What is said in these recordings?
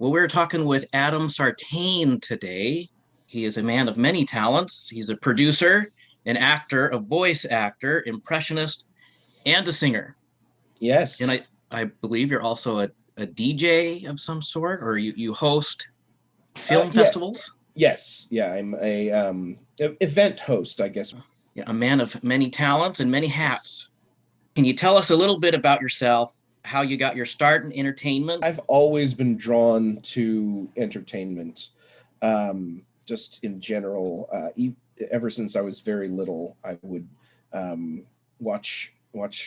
Well, we're talking with Adam Sartain today. He is a man of many talents. He's a producer, an actor, a voice actor, impressionist, and a singer. And Yes. I believe you're also a DJ of some sort, or you host film Yeah. festivals? Yes. Yeah. I'm a event host, I guess. Yeah, a man of many talents and many Yes. hats. Can you tell us a little bit about yourself, how you got your start in entertainment? I've always been drawn to entertainment, just in general. Ever since I was very little, I would watch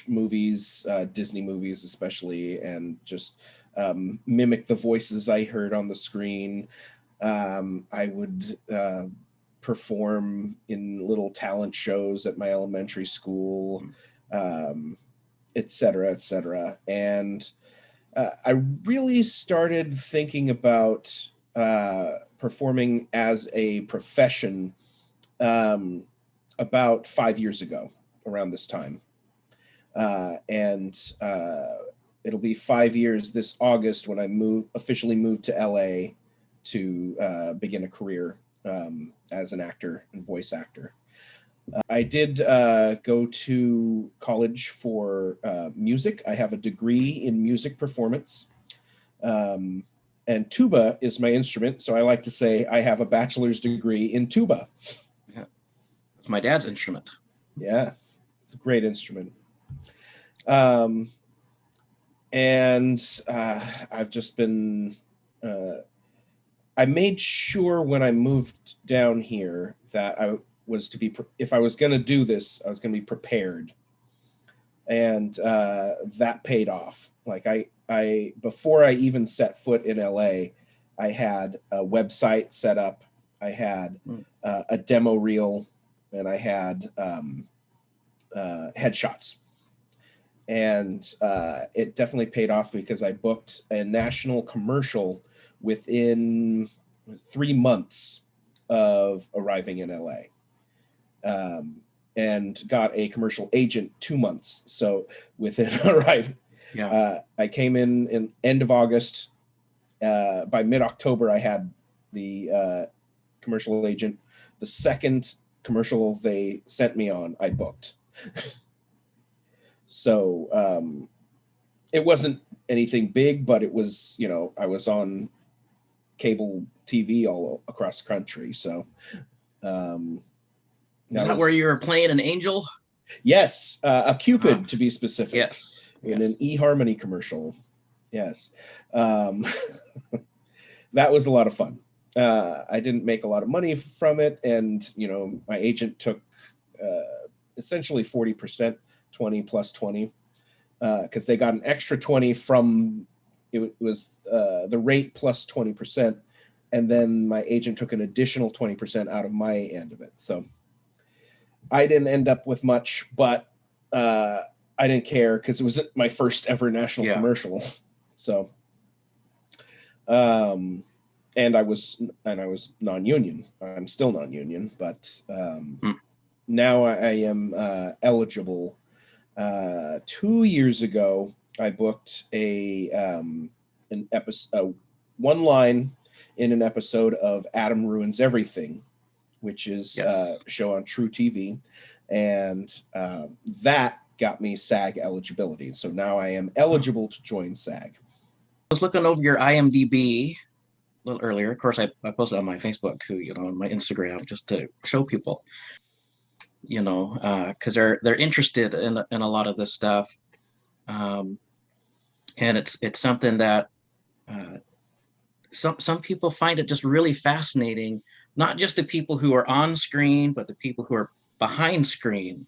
movies, Disney movies especially, and just mimic the voices I heard on the screen. I would perform in little talent shows at my elementary school, et cetera, et cetera. And I really started thinking about performing as a profession about 5 years ago, around this time. And it'll be 5 years this August when I officially moved to LA to begin a career as an actor and voice actor. I did go to college for music. I have a degree in music performance. And tuba is my instrument, so I like to say I have a bachelor's degree in tuba. Yeah. It's my dad's instrument. Yeah, it's a great instrument. And I've just been... I made sure when I moved down here that if I was going to do this, I was going to be prepared. And that paid off. Like I before I even set foot in LA, I had a website set up. I had a demo reel, and I had headshots. And it definitely paid off because I booked a national commercial within 3 months of arriving in LA. And got a commercial agent 2 months. So within arriving, I came in end of August. By mid-October, I had the commercial agent. The second commercial they sent me on, I booked. So it wasn't anything big, but it was, I was on cable TV all across the country. So is that where you were playing an angel? Yes, a Cupid to be specific. Yes, in an eHarmony commercial. Yes, that was a lot of fun. I didn't make a lot of money from it, and my agent took essentially 40%, 20 plus 20, because they got an extra 20 from it was the rate plus 20%, and then my agent took an additional 20% out of my end of it. So I didn't end up with much, but I didn't care because it was my first ever national commercial. So, and I was non-union. I'm still non-union, but now I am eligible. 2 years ago, I booked an episode, one line in an episode of Adam Ruins Everything, which is a show on True TV, and that got me SAG eligibility. So now I am eligible to join SAG. I was looking over your IMDb a little earlier. Of course, I posted on my Facebook too, on my Instagram, just to show people, because they're interested in a lot of this stuff, and it's something that some people find it just really fascinating. Not just the people who are on screen, but the people who are behind screen.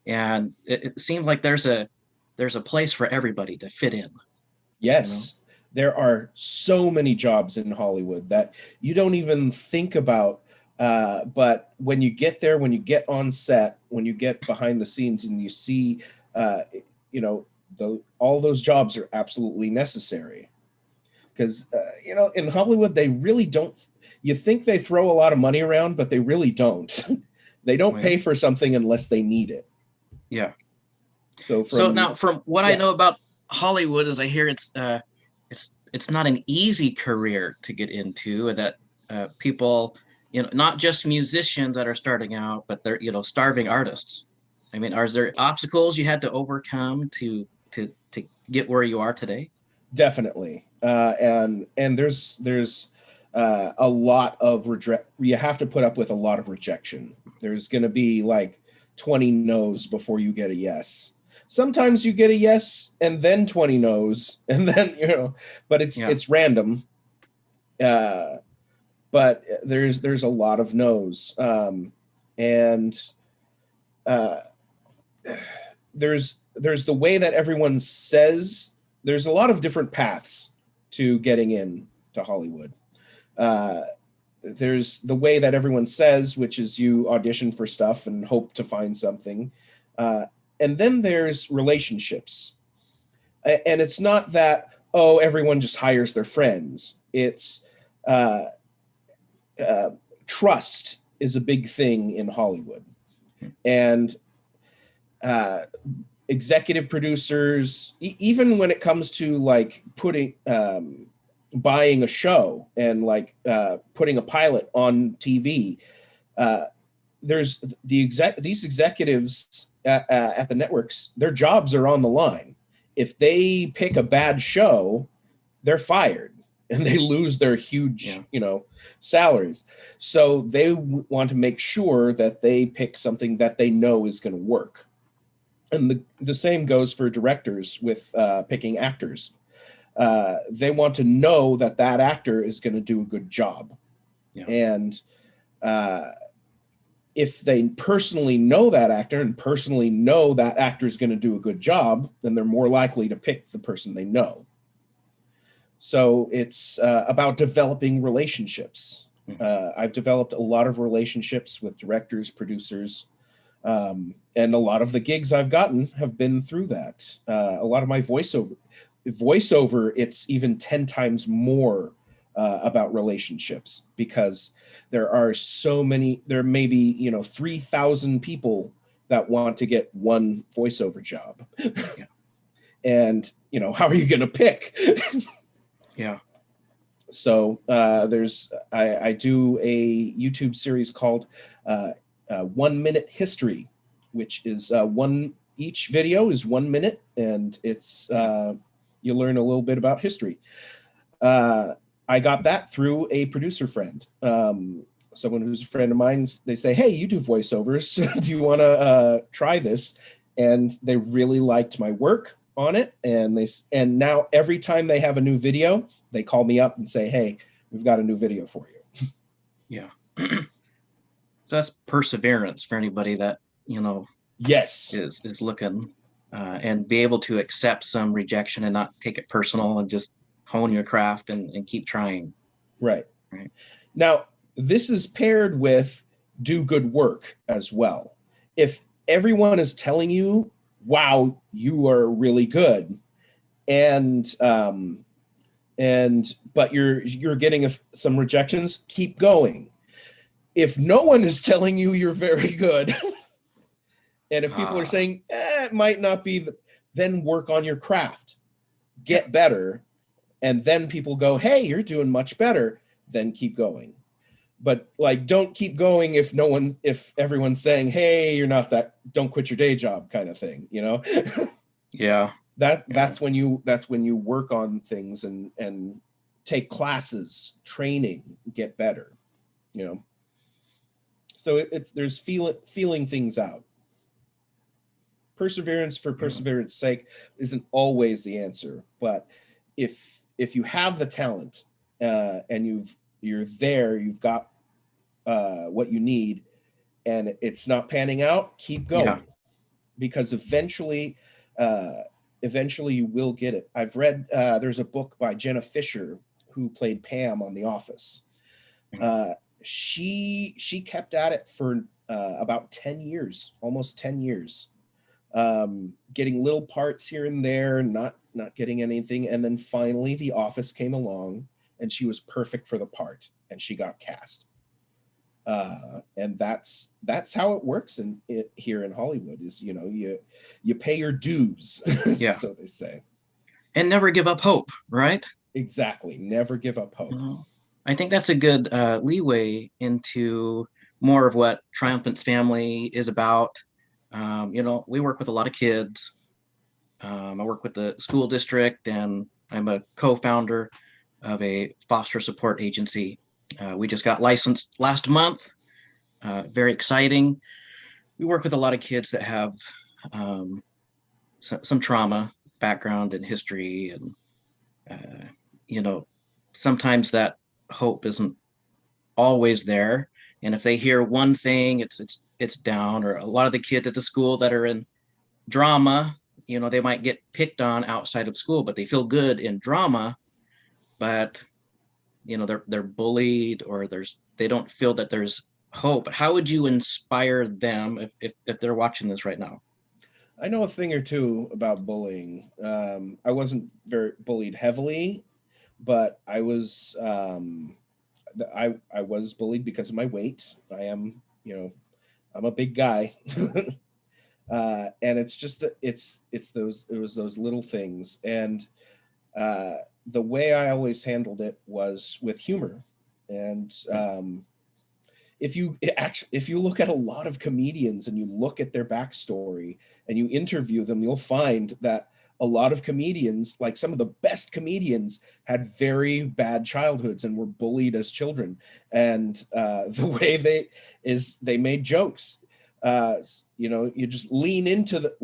And it seems like there's a place for everybody to fit in. Yes. There are so many jobs in Hollywood that you don't even think about. But when you get there, when you get on set, when you get behind the scenes and you see, all those jobs are absolutely necessary. Because, in Hollywood, they really don't. You think they throw a lot of money around, but they really don't. They don't pay for something unless they need it. Yeah. So now, from what I know about Hollywood, is I hear it's it's not an easy career to get into, that people, not just musicians that are starting out, but they're, starving artists. I mean, are there obstacles you had to overcome to get where you are today? Definitely. And there's a lot of regret. You have to put up with a lot of rejection. There's going to be like 20 no's before you get a yes. Sometimes you get a yes and then 20 no's, and then, but it's random. But there's a lot of no's. And there's the way that everyone says. There's a lot of different paths to getting in to Hollywood. There's the way that everyone says, which is you audition for stuff and hope to find something. And then there's relationships. And it's not that, everyone just hires their friends. It's trust is a big thing in Hollywood. And executive producers, even when it comes to like buying a show and like putting a pilot on TV, there's these executives at the networks, their jobs are on the line. If they pick a bad show, they're fired and they lose their huge, salaries. So they want to make sure that they pick something that they know is going to work. And the same goes for directors with picking actors. They want to know that actor is going to do a good job. Yeah. And if they personally know that actor and personally know that actor is going to do a good job, then they're more likely to pick the person they know. So it's about developing relationships. I've developed a lot of relationships with directors, producers, and a lot of the gigs I've gotten have been through that. A lot of my voiceover, it's even 10 times more about relationships, because there are so many, there may be, 3,000 people that want to get one voiceover job. Yeah. And, how are you going to pick? Yeah. So I do a YouTube series called 1 Minute History, which is each video is 1 minute, and it's you learn a little bit about history. I got that through a producer friend, someone who's a friend of mine. They say, "Hey, you do voiceovers. Do you want to try this?" And they really liked my work on it, and now every time they have a new video, they call me up and say, "Hey, we've got a new video for you." Yeah. So that's perseverance for anybody that, yes, is looking, and be able to accept some rejection and not take it personal and just hone your craft and keep trying. Right. Now, this is paired with do good work as well. If everyone is telling you, "Wow, you are really good," but you're getting some rejections, keep going. If no one is telling you you're very good, and if people are saying, it might not be, then work on your craft, get better. And then people go, "Hey, you're doing much better," then keep going. But like, don't keep going if everyone's saying, "Hey, you're not that, don't quit your day job," kind of thing, Yeah. That's when you work on things and take classes, training, get better, So there's feeling things out. Perseverance for perseverance sake isn't always the answer, but if you have the talent and you've got what you need, and it's not panning out, keep going, because eventually you will get it. I've read there's a book by Jenna Fisher, who played Pam on The Office. She kept at it for about 10 years, almost 10 years, getting little parts here and there, not getting anything. And then finally The Office came along and she was perfect for the part and she got cast. And that's how it works here in Hollywood is, you pay your dues, so they say. And never give up hope, right? Exactly. Never give up hope. I think that's a good leeway into more of what TriumphAnts family is about. We work with a lot of kids. I work with the school district, and I'm a co-founder of a foster support agency. We just got licensed last month. Very exciting. We work with a lot of kids that have some trauma background and history, and sometimes that hope isn't always there. And if they hear one thing, it's down. Or a lot of the kids at the school that are in drama, they might get picked on outside of school, but they feel good in drama. But they're bullied, or they don't feel that there's hope. How would you inspire them if they're watching this right now? I know a thing or two about bullying. I wasn't very bullied heavily, but I was I was bullied because of my weight. I am, I'm a big guy. And it's just that it was those little things. And the way I always handled it was with humor. And if you look at a lot of comedians and you look at their backstory and you interview them, you'll find that a lot of comedians, like some of the best comedians, had very bad childhoods and were bullied as children. And the way they made jokes. You just lean into the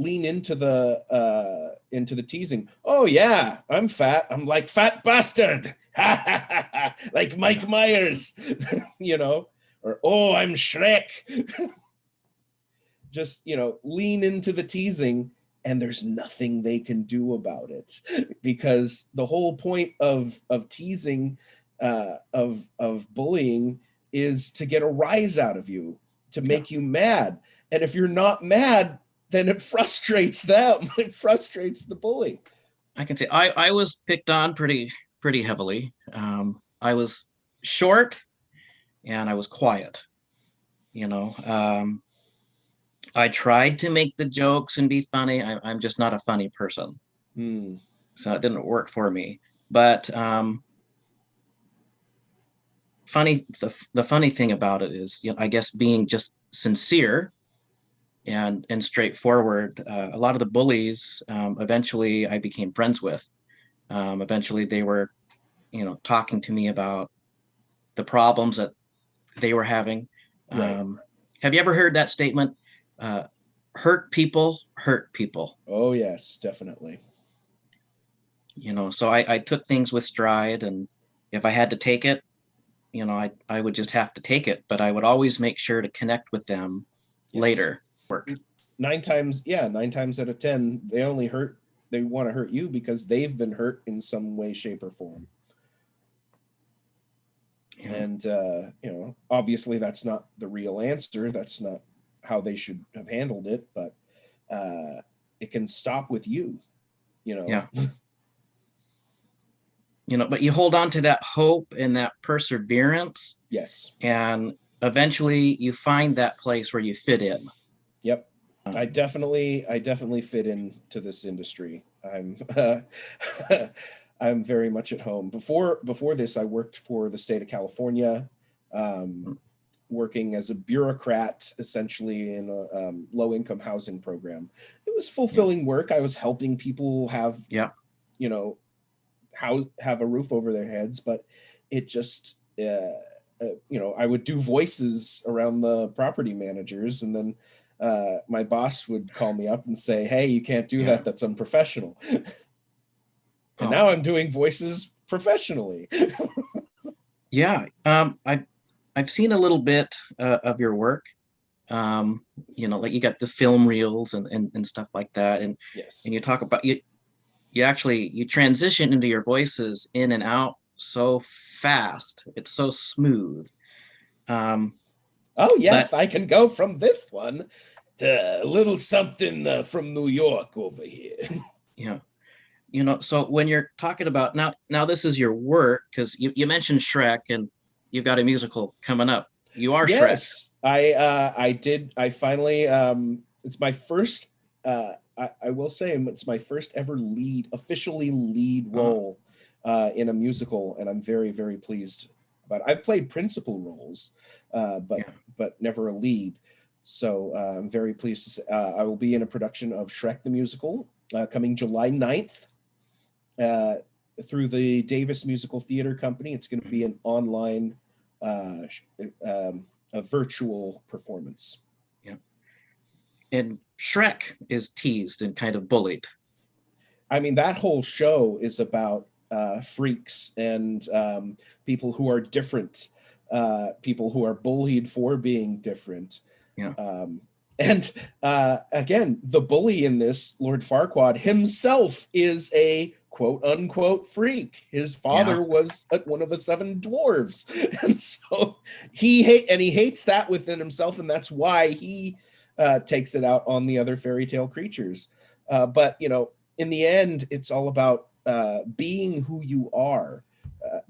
teasing. Oh yeah, I'm fat. I'm like fat bastard. Like Mike Myers, or oh, I'm Shrek. Just, lean into the teasing, and there's nothing they can do about it, because the whole point of teasing, of bullying, is to get a rise out of you, to make you mad. And if you're not mad, then it frustrates them. It frustrates the bully. I can say I was picked on pretty heavily. I was short and I was quiet. I tried to make the jokes and be funny. I'm just not a funny person. So it didn't work for me. But the funny thing about it is, I guess, being just sincere and straightforward. A lot of the bullies, eventually I became friends with. Eventually they were, talking to me about the problems that they were having. Right. Have you ever heard that statement? Hurt people hurt people. Oh yes, definitely. So I took things with stride, and if I had to take it, I would just have to take it. But I would always make sure to connect with them later. Work. 9 times out of 10, they want to hurt you because they've been hurt in some way, shape, or form. Yeah. And obviously that's not the real answer. That's not how they should have handled it, but it can stop with you. Yeah. But you hold on to that hope and that perseverance. Yes. And eventually you find that place where you fit in. Yep. I definitely fit into this industry. I'm very much at home. Before this, I worked for the state of California, working as a bureaucrat, essentially in a low-income housing program. It was fulfilling work. I was helping people have a roof over their heads, but it just I would do voices around the property managers, and then my boss would call me up and say, hey, you can't do that, that's unprofessional. And now I'm doing voices professionally. Yeah. I've seen a little bit of your work. Like you got the film reels and stuff like that. And yes. And you talk about you transition into your voices in and out so fast. It's so smooth. Oh yeah, I can go from this one to a little something from New York over here. Yeah. So when you're talking about now this is your work, because you mentioned Shrek, and you've got a musical coming up. You are yes, Shrek. I finally, it's my first, I will say it's my first ever officially lead role in a musical, and I'm very, very pleased about it. I've played principal roles, Yeah. but never a lead. So I'm very pleased to say I will be in a production of Shrek the Musical coming July 9th through the Davis Musical Theater Company. It's going to be an online, a virtual performance. Yeah. And Shrek is teased and kind of bullied. I mean, that whole show is about freaks and people who are different, people who are bullied for being different. Yeah. And again, the bully in this, Lord Farquaad himself, is a quote unquote freak. His father Yeah. was one of the seven dwarves. And so he hates that within himself. And that's why he takes it out on the other fairy tale creatures. But, you know, in the end, it's all about being who you are.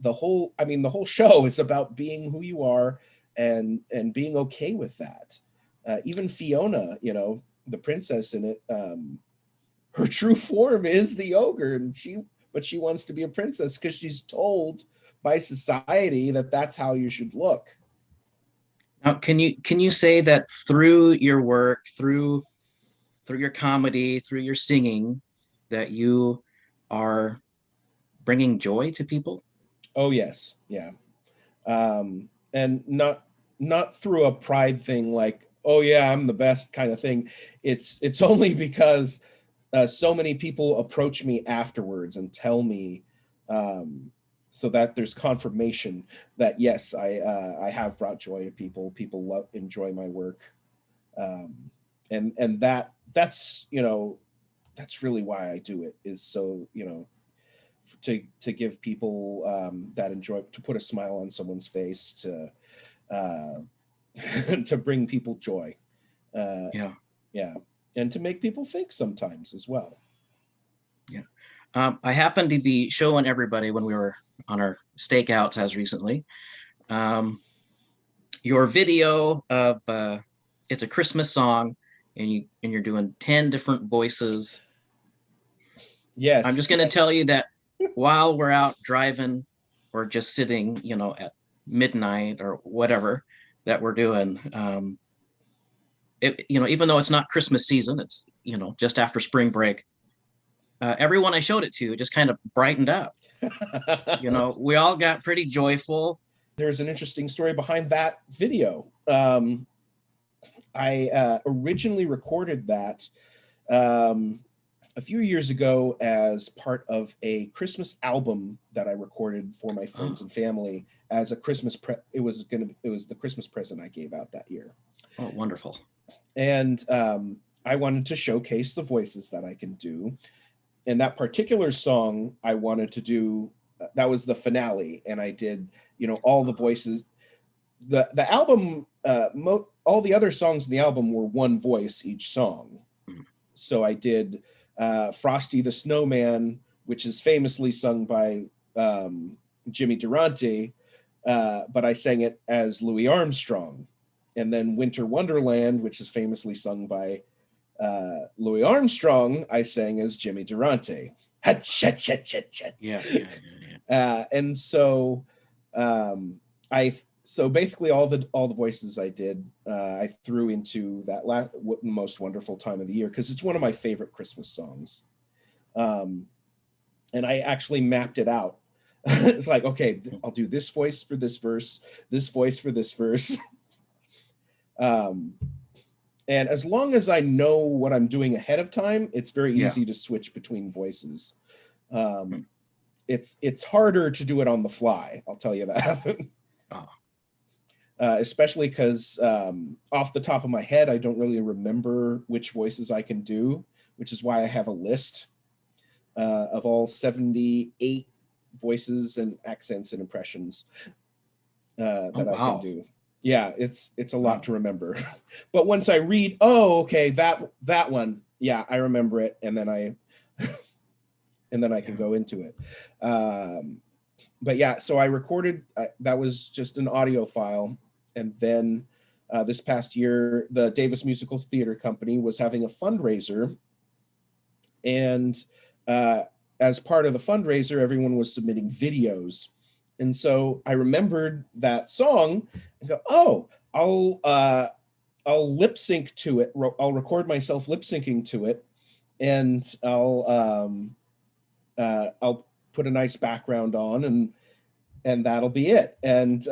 The whole show is about being who you are and being okay with that. Even Fiona, you know, the princess in it, her true form is the ogre, and she wants to be a princess because she's told by society that that's how you should look. Now, can you say that through your work, through your comedy, through your singing, that you are bringing joy to people? Oh yes, yeah, and not through a pride thing like, oh yeah, I'm the best kind of thing. It's only because so many people approach me afterwards and tell me, so that there's confirmation that yes, I have brought joy to people. People enjoy my work, and that's, you know, that's really why I do it, is so, you know, to give people that enjoy, to put a smile on someone's face, to to bring people joy, Yeah. yeah, and to make people think sometimes as well. Yeah. I happened to be showing everybody when we were on our stakeouts as recently, um, your video of it's a Christmas song, and you're doing 10 different voices. I'm just Yes, going to tell yes. you that while we're out driving or just sitting, you know, at midnight or whatever that we're doing, you know, even though it's not Christmas season, it's, you know, just after spring break. Everyone I showed it to just kind of brightened up. You know, we all got pretty joyful. There's an interesting story behind that video. I originally recorded that a few years ago as part of a Christmas album that I recorded for my friends Oh, and family as a Christmas it was the Christmas present I gave out that year. oh, wonderful. And I wanted to showcase the voices that I can do. And that particular song I wanted to do, that was the finale, and I did, you know, all the voices. The album, all the other songs in the album were one voice each song. Mhm. So I did Frosty the Snowman, which is famously sung by Jimmy Durante, but I sang it as Louis Armstrong. And then Winter Wonderland, which is famously sung by Louis Armstrong, I sang as Jimmy Durante. Yeah, yeah, yeah, And so so basically all the voices I did, I threw into that most wonderful time of the year, because it's one of my favorite Christmas songs. And I actually mapped it out. It's like, okay, I'll do this voice for this verse, this voice for this verse. And as long as I know what I'm doing ahead of time, it's very yeah. easy to switch between voices. Mm. It's harder to do it on the fly, I'll tell you that. Oh, Especially because off the top of my head, I don't really remember which voices I can do, which is why I have a list of all 78 voices and accents and impressions oh, that I can wow. do. Yeah, it's a lot Wow. to remember. But once I read, oh, okay, that one, yeah, I remember it, and then I can Yeah. go into it. But yeah, so I recorded, that was just an audio file. And then this past year, the Davis Musical Theater Company was having a fundraiser. And as part of the fundraiser, everyone was submitting videos. And so I remembered that song and go, oh, I'll lip sync to it. I'll record myself lip syncing to it, and I'll put a nice background on, and that'll be it. And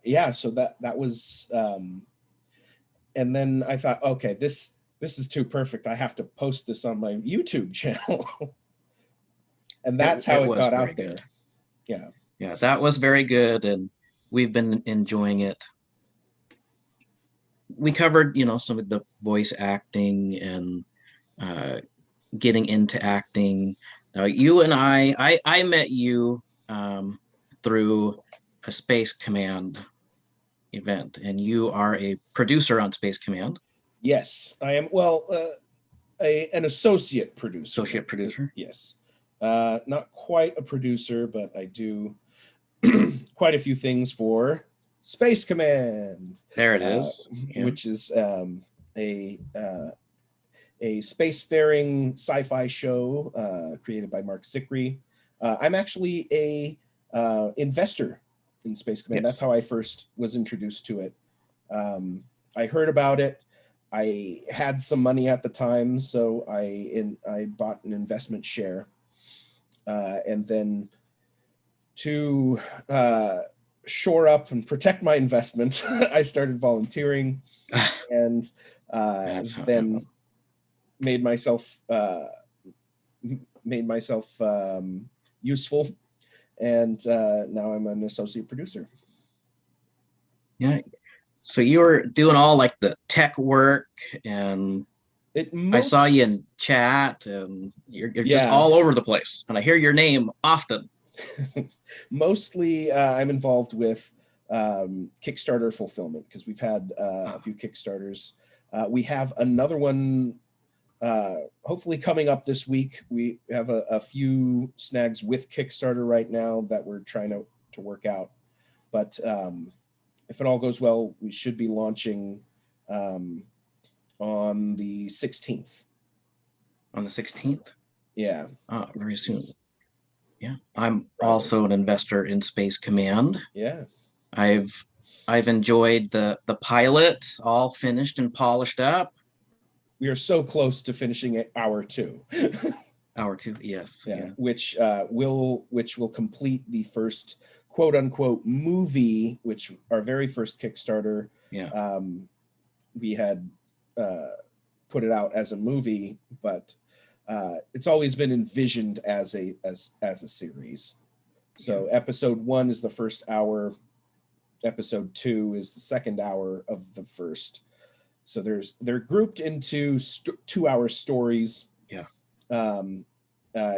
yeah, so that was, and then I thought, okay, this is too perfect. I have to post this on my YouTube channel. And that's how it got out there. Yeah. Yeah, that was very good, and we've been enjoying it. We covered, some of the voice acting and getting into acting. You and I met you through a Space Command event, and you are a producer on Space Command. Yes, I am. Well, an associate producer. Associate producer. Yes, not quite a producer, but I do quite a few things for Space Command. There it is, which is a spacefaring sci-fi show created by Mark Sickrey. I'm actually a investor in Space Command. Yes. That's how I first was introduced to it. I heard about it. I had some money at the time, so I bought an investment share, and then to shore up and protect my investment, I started volunteering, and then made myself useful, and now I'm an associate producer. Yeah. So you were doing all like the tech work, and I saw you in chat, and you're just all over the place, and I hear your name often. Mostly I'm involved with Kickstarter fulfillment, because we've had a few Kickstarters. We have another one hopefully coming up this week. We have a few snags with Kickstarter right now that we're trying to work out, but if it all goes well, we should be launching on the 16th. On the 16th? Yeah. Very soon. Yeah. I'm also an investor in Space Command. Yeah. I've enjoyed the pilot, all finished and polished up. We are so close to finishing hour 2. Hour 2, yes. Yeah. Which will complete the first quote unquote movie, which our very first Kickstarter. Yeah. We had put it out as a movie, but it's always been envisioned as a series. So episode 1 is the first hour, episode 2 is the second hour of the first. So they're grouped into 2-hour stories. Yeah.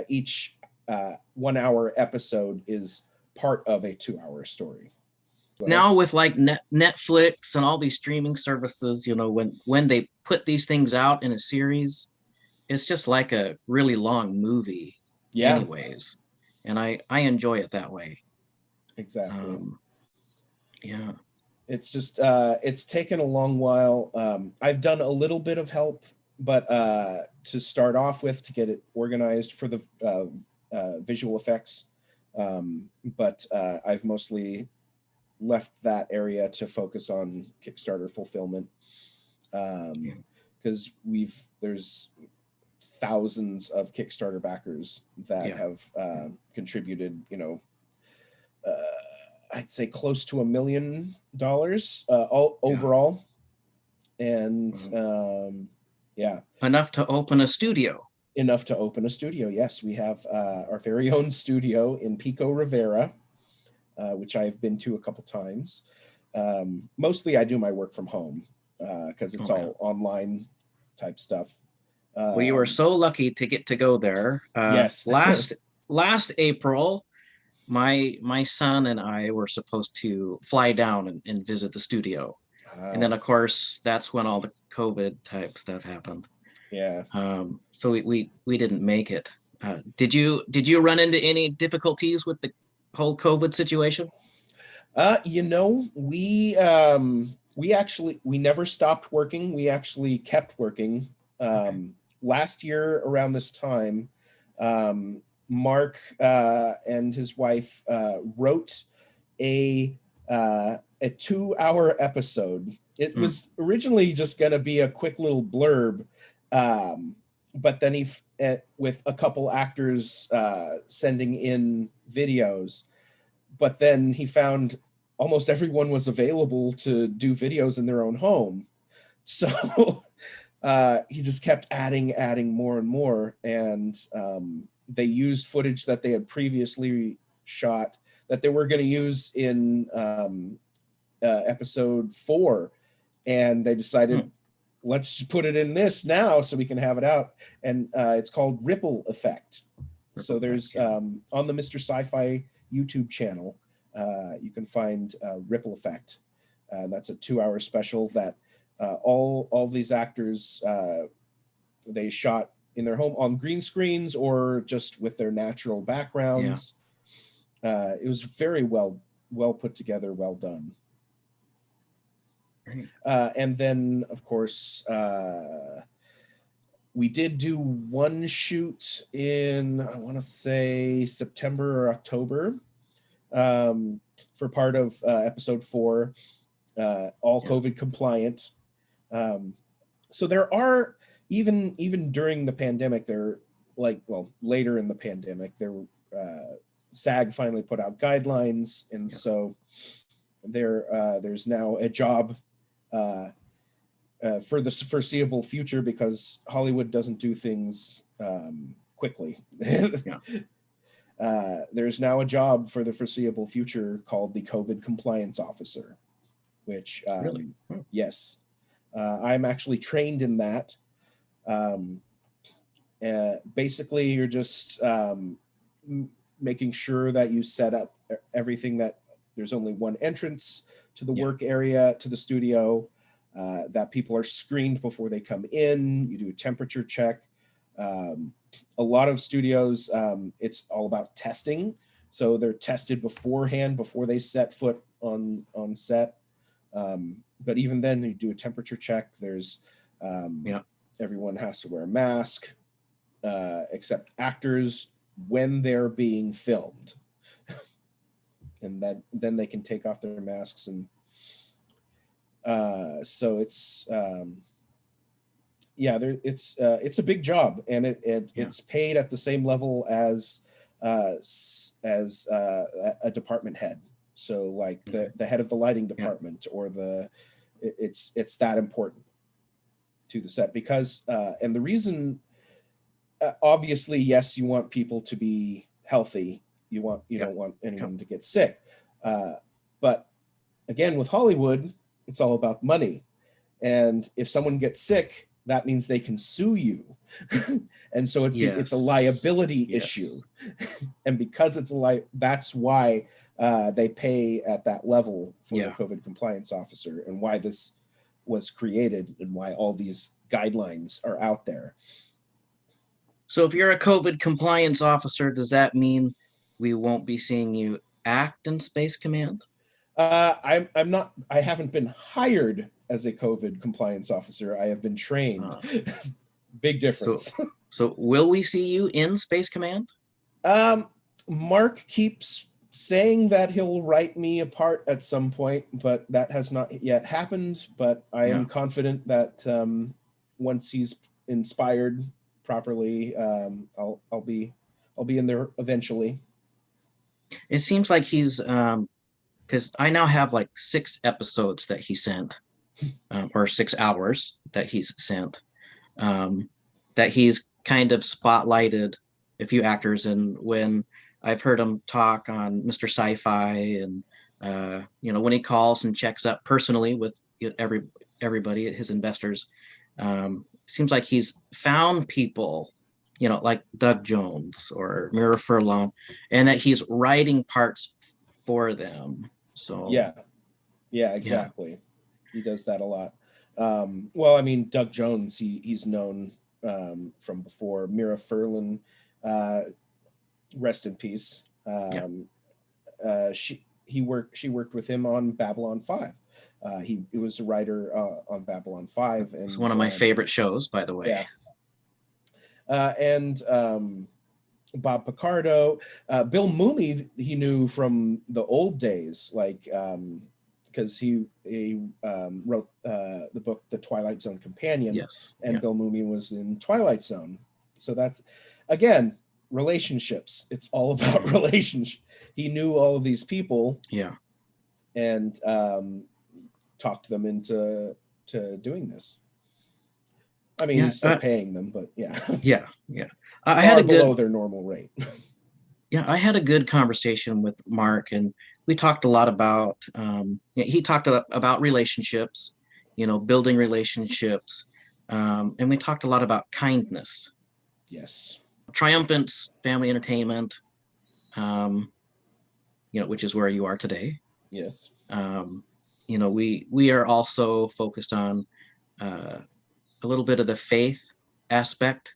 Each 1-hour episode is part of a 2-hour story. Now with like Netflix and all these streaming services, when they put these things out in a series, it's just like a really long movie. Yeah. Anyways, and I enjoy it that way. Exactly. Yeah. It's just it's taken a long while. I've done a little bit of help, but to start off with, to get it organized for the visual effects. But I've mostly left that area to focus on Kickstarter fulfillment, because there's thousands of Kickstarter backers that have contributed, I'd say close to $1 million overall. And enough to open a studio. Enough to open a studio. Yes, we have our very own studio in Pico Rivera, which I've been to a couple times. Mostly I do my work from home because it's all online type stuff. Well, you were so lucky to get to go there. Yes. last April, my son and I were supposed to fly down and visit the studio. And then of course that's when all the COVID type stuff happened. Yeah. So we didn't make it. Did you run into any difficulties with the whole COVID situation? We never stopped working. We actually kept working. Last year around this time, Mark and his wife wrote a 2-hour episode. It was originally just going to be a quick little blurb, but then with a couple actors sending in videos, but then he found almost everyone was available to do videos in their own home. So he just kept adding more and more. And they used footage that they had previously shot that they were going to use in episode 4. And they decided, let's just put it in this now so we can have it out. And it's called Ripple Effect. So there's on the Mr. Sci-Fi YouTube channel, you can find Ripple Effect. That's a 2-hour special that all these actors, they shot in their home on green screens or just with their natural backgrounds. It was very well put together, well done. And then, of course, we did do one shoot in, I want to say September or October, for part of episode 4, all COVID compliant. So there are, even during the pandemic, later in the pandemic, SAG finally put out guidelines, and so there's now a job for the foreseeable future, because Hollywood doesn't do things quickly. There's now a job for the foreseeable future called the COVID compliance officer, which really? Yes, I'm actually trained in that. Basically, you're just making sure that you set up everything, that there's only one entrance to the work area, to the studio, that people are screened before they come in. You do a temperature check. A lot of studios, it's all about testing. So they're tested beforehand, before they set foot on set. But even then, you do a temperature check. There's everyone has to wear a mask, except actors when they're being filmed. And then they can take off their masks. And so it's it's a big job, and it's paid at the same level as a department head. So like the head of the lighting department, or it's that important to the set, because and the reason, obviously, yes, you want people to be healthy. You don't want anyone to get sick. But again, with Hollywood, it's all about money. And if someone gets sick, that means they can sue you. And so it's a liability issue. And because that's why they pay at that level for the COVID compliance officer, and why this was created, and why all these guidelines are out there. So if you're a COVID compliance officer, does that mean we won't be seeing you act in Space Command? I'm not. I haven't been hired as a COVID compliance officer. I have been trained. Big difference. So will we see you in Space Command? Mark keeps saying that he'll write me a part at some point, but that has not yet happened. But I am confident that once he's inspired properly, I'll be in there eventually. It seems like he's because I now have like 6 episodes that he sent, or 6 hours that he's sent, that he's kind of spotlighted a few actors. And when I've heard him talk on Mr. Sci-Fi, and when he calls and checks up personally with everybody, his investors, seems like he's found people, like Doug Jones or Mira Furlong, and that he's writing parts for them. So yeah, exactly. Yeah. He does that a lot. Well, I mean, Doug Jones, he's known from before. Mira Furlan, rest in peace. She worked with him on Babylon 5. He was a writer on Babylon 5, and it's one of my favorite shows, by the way. Yeah. Bob Picardo, Bill Mooney. He knew from the old days, like because he wrote the book The Twilight Zone Companion, Yes. and Yeah. Bill Mooney was in Twilight Zone. So that's, again, relationships. It's all about relationship. He knew all of these people. Yeah. And talked them into doing this. I mean, he's still paying them, but yeah. Yeah. I had below their normal rate. Yeah, I had a good conversation with Mark, and we talked a lot about. He talked about relationships, building relationships, and we talked a lot about kindness. Yes. TriumphAnts Family Entertainment, which is where you are today. Yes. We are also focused on a little bit of the faith aspect.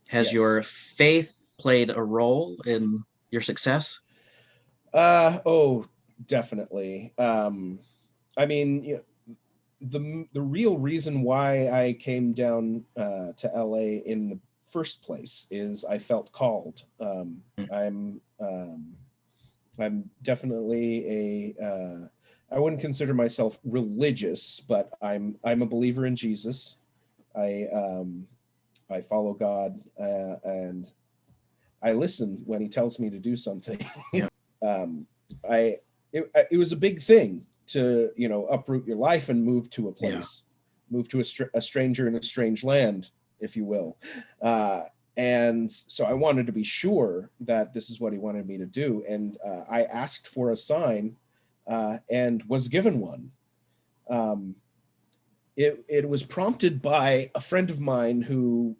Has your faith played a role in your success? Oh, definitely. I mean, the real reason why I came down to LA in the first place is I felt called. I'm definitely I wouldn't consider myself religious, but I'm a believer in Jesus. I follow God, and I listen when he tells me to do something. Yeah. It was a big thing to, uproot your life and move to a place, move to a stranger in a strange land, if you will. And so I wanted to be sure that this is what he wanted me to do. And I asked for a sign and was given one. It was prompted by a friend of mine who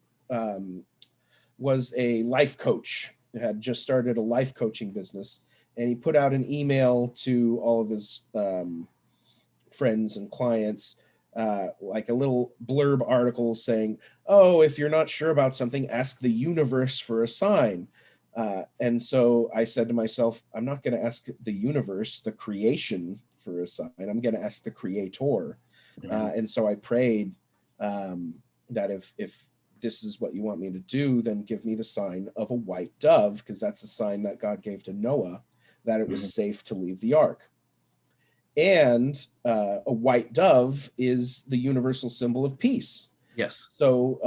was a life coach, had just started a life coaching business. And he put out an email to all of his friends and clients, like a little blurb article saying, oh, if you're not sure about something, ask the universe for a sign. And so I said to myself, I'm not going to ask the universe, the creation, for a sign. I'm going to ask the creator. And so I prayed that if this is what you want me to do, then give me the sign of a white dove, because that's a sign that God gave to Noah, that it was safe to leave the ark. And a white dove is the universal symbol of peace. Yes. So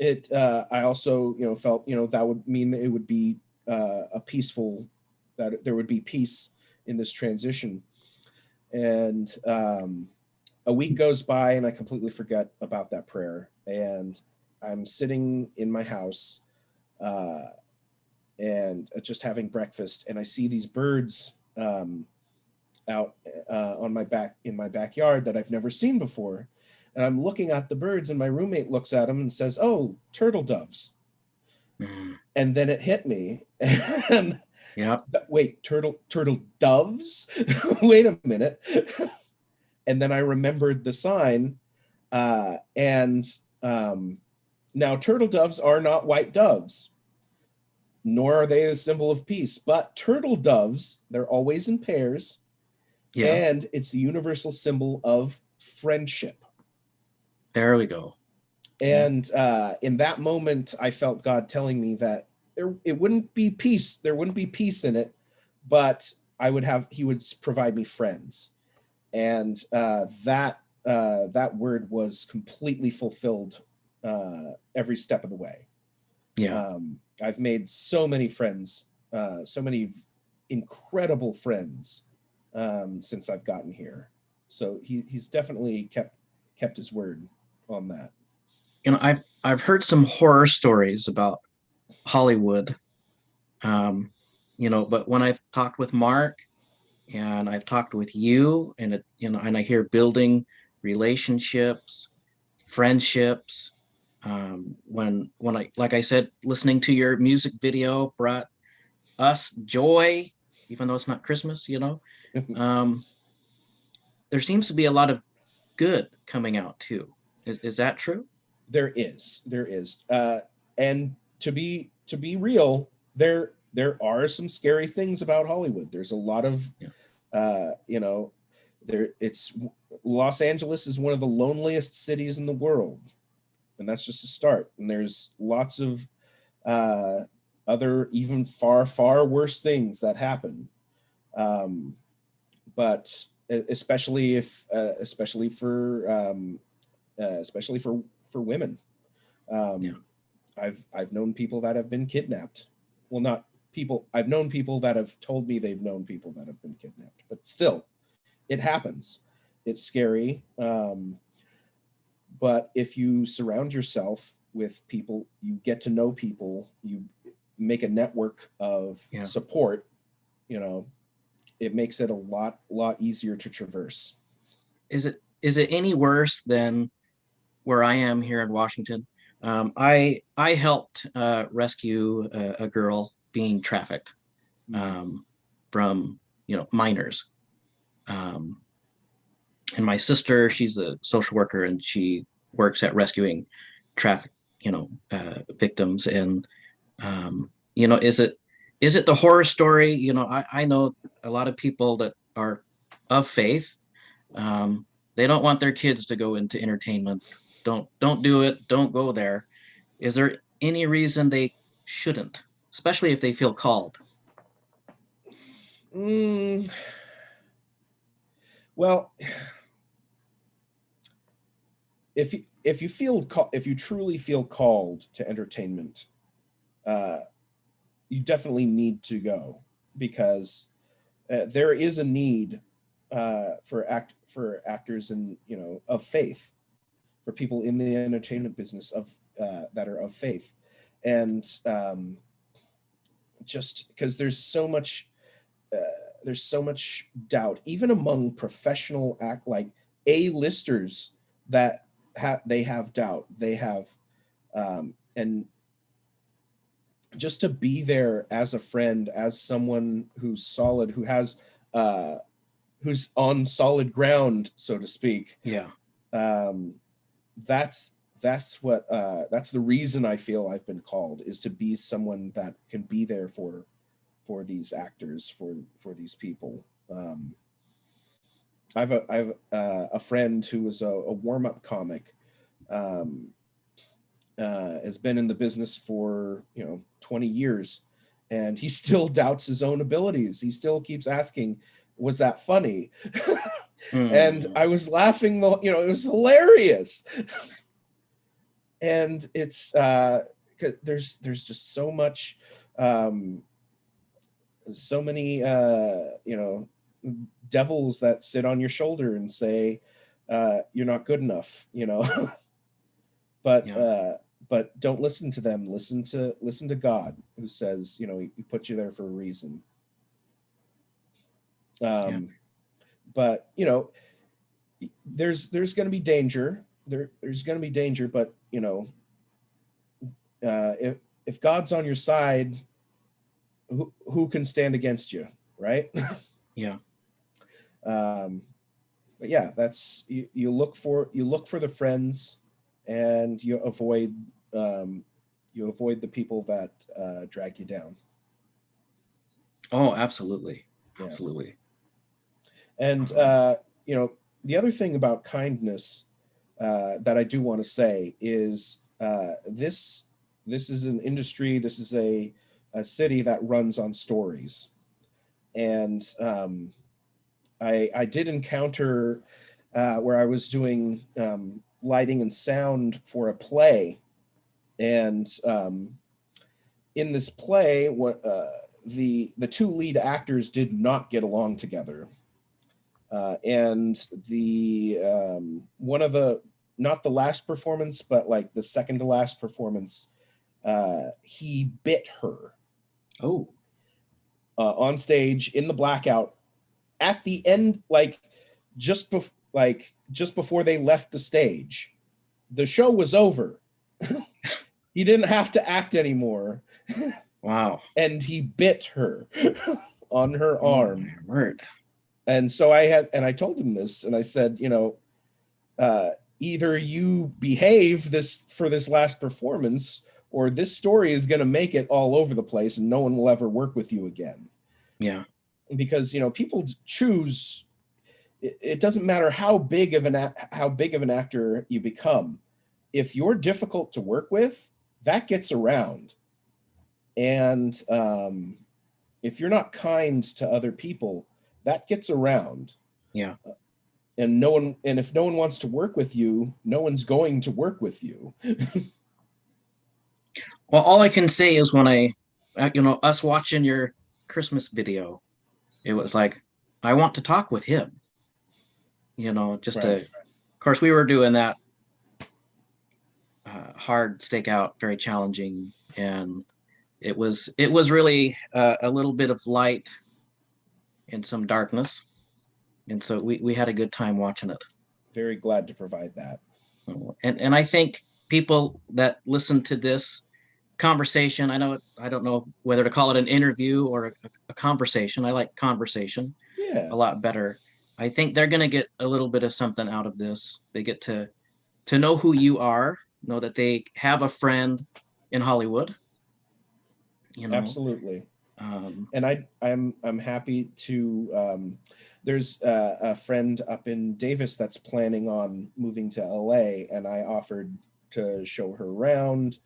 I also, felt, that would mean that it would be a peaceful, that there would be peace in this transition. And a week goes by and I completely forget about that prayer. And I'm sitting in my house and just having breakfast, and I see these birds out in my backyard that I've never seen before. And I'm looking at the birds, and my roommate looks at them and says, oh, turtle doves. And then it hit me. And wait, turtle doves? Wait a minute. And then I remembered the sign. And now turtle doves are not white doves, nor are they a symbol of peace, but turtle doves, they're always in pairs. And it's the universal symbol of friendship. There we go. And in that moment, I felt God telling me that it wouldn't be peace. There wouldn't be peace in it, but he would provide me friends. And that word was completely fulfilled every step of the way. Yeah. I've made so many friends, so many incredible friends since I've gotten here. So he's definitely kept his word on that. I've heard some horror stories about Hollywood, but when I've talked with Mark and I've talked with you, and and I hear building relationships, friendships. When I, like I said, listening to your music video brought us joy, even though it's not Christmas, there seems to be a lot of good coming out too. Is that true? There is. And to be real, there are some scary things about Hollywood. There's a lot of, Los Angeles is one of the loneliest cities in the world. And that's just a start. And there's lots of other even far, far worse things that happen. But especially if, especially for women. Yeah. I've known people that have been kidnapped. Well, not people. I've known people that have told me they've known people that have been kidnapped. But still, it happens. It's scary. But if you surround yourself with people, you get to know people, you make a network of Yeah. support, it makes it a lot easier to traverse. Is it any worse than where I am here in Washington? I helped rescue a girl being trafficked from minors. Um, and my sister, she's a social worker, and she works at rescuing traffic, victims. And is it the horror story? I know a lot of people that are of faith. They don't want their kids to go into entertainment. Don't do it. Don't go there. Is there any reason they shouldn't, especially if they feel called? Well, if you truly feel called to entertainment, you definitely need to go, because there is a need for actors and of faith, for people in the entertainment business that are of faith, and just because there's so much doubt, even among professional A-listers, that they have doubt. They have, and just to be there as a friend, as someone who's solid, who's on solid ground, so to speak. Yeah. That's the reason I feel I've been called, is to be someone that can be there for these actors, for these people. I have a friend who was a warm-up comic, has been in the business for 20 years, and he still doubts his own abilities. He still keeps asking, was that funny? And I was laughing, it was hilarious. And it's there's just so much, so many devils that sit on your shoulder and say you're not good enough, but Yeah. but don't listen to them. Listen to God, who says, he put you there for a reason. Yeah. But there's going to be danger. There's going to be danger, but if God's on your side, who can stand against you, right? Yeah. But yeah, that's you look for the friends, and you avoid the people that drag you down. Oh, absolutely. Yeah. Absolutely. And the other thing about kindness that I do want to say is this is an industry, this is a city that runs on stories. And I did encounter where I was doing lighting and sound for a play, and in this play, what the two lead actors did not get along together, and the one of the, not the last performance, but like the second to last performance, he bit her. Oh. On stage in the blackout at the end, just before they left the stage. The show was over. He didn't have to act anymore. Wow. And he bit her on her arm. My word. And so I told him this, and I said, either you behave for this last performance, or this story is going to make it all over the place and no one will ever work with you again. Yeah. Because, people choose, it doesn't matter how big of an actor you become. If you're difficult to work with, that gets around. And if you're not kind to other people, that gets around. Yeah. And if no one wants to work with you, no one's going to work with you. Well, all I can say is when us watching your Christmas video, it was like, I want to talk with him, just Right. of course, we were doing that hard stakeout, very challenging. And it was really a little bit of light and some darkness. And so we had a good time watching it. Very glad to provide that. And I think people that listen to this conversation, I don't know whether to call it an interview or a conversation. I like conversation Yeah. a lot better. I think they're going to get a little bit of something out of this. They get to know who you are, know that they have a friend in Hollywood. Absolutely. And I'm happy to. There's a friend up in Davis that's planning on moving to LA, and I offered to show her around,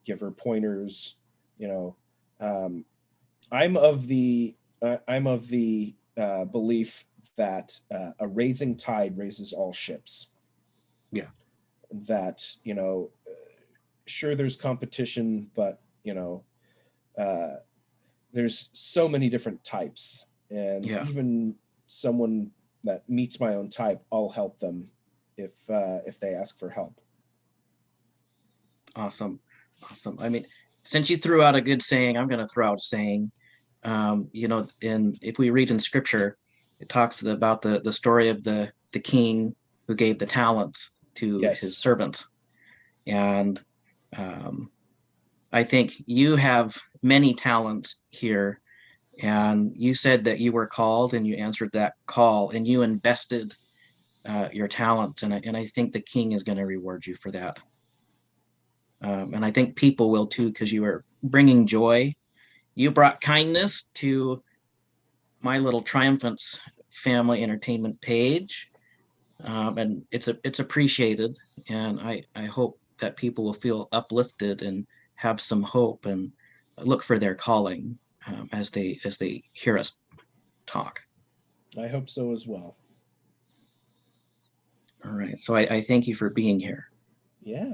give her pointers. I'm of the belief that a raising tide raises all ships. Yeah. That sure, there's competition, but there's so many different types, and even someone that meets my own type, I'll help them if they ask for help. Awesome. I mean, since you threw out a good saying, I'm going to throw out a saying. If we read in Scripture, it talks about the story of the king who gave the talents to his servants, and I think you have many talents here, and you said that you were called and you answered that call and you invested your talents, and I think the king is going to reward you for that. And I think people will too, because you are bringing joy. You brought kindness to my little TriumphAnts family entertainment page, and it's appreciated. And I hope that people will feel uplifted and have some hope and look for their calling as they hear us talk. I hope so as well. All right. So I thank you for being here. Yeah.